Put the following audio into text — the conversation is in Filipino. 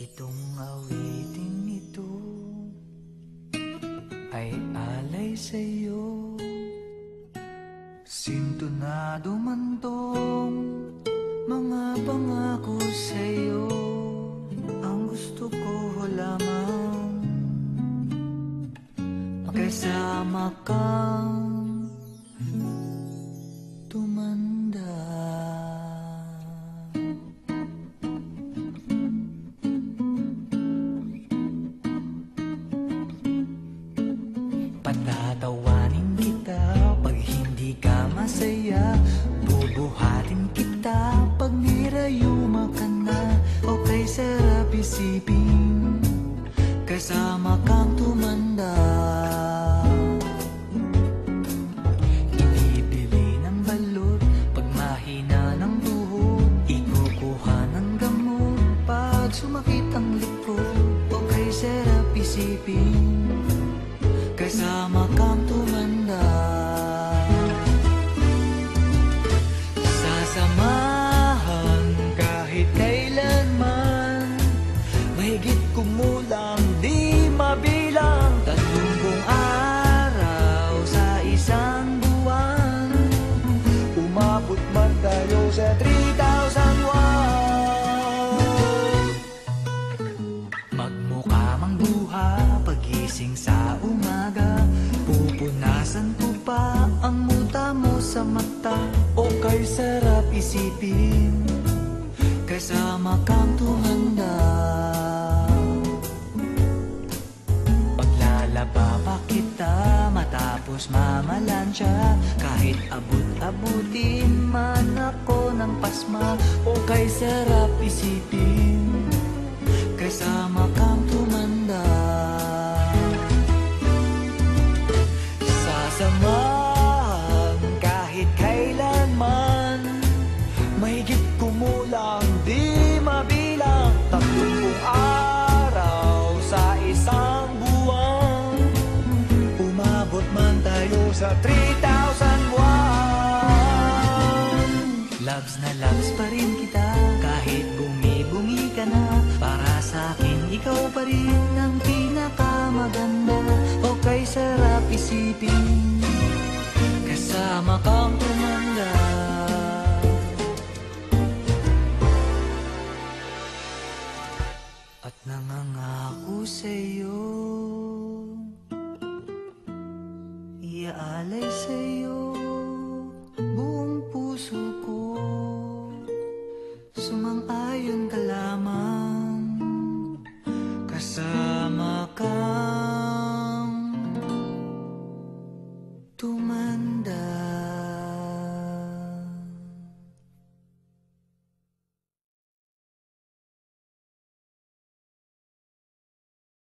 Itong awiting ito ay alay sa'yo. Sintonado man tong mga pangako sa'yo. Ang gusto ko lamang makasama kang tumanda. Patatawanin kita pag hindi ka masaya. Bubuhatin kita pag nirayuma ka na. Okay, sarap isipin kasama kang tumanda. Ibibili ng balot pag mahina ng tuhod. Ikukuha ng gamot pag sumakit ang likod. Okay, sarap isipin kasama kang tumanda. Sasamahan kahit kailanman, mahigit kumulang di mabilang. 30 araw sa isang buwan, umabot man tayo sa 3,001. Magmukha mang buha pagising sa umaga, pupunasan ko pa ang muta mo sa mata. O kay sarap isipin kasama kang tumanda. Paglalaba pa kita matapos mamalansya, kahit abut-abutin man ako ng pasma. O kay sarap isipin kasama kang tumanda. Sasamahan kahit kailanman, mahigit kumulang di mabilang. 30 araw sa isang buwan, umabot man tayo sa 3,001. Loves na loves pa rin kita kahit bumi-bumi ka na. Para sa'kin ikaw pa rin ang pinakamaganda. O kay sarap isipin kasama kang tumanda. At nangangako sa'yo, iaalay sa'yo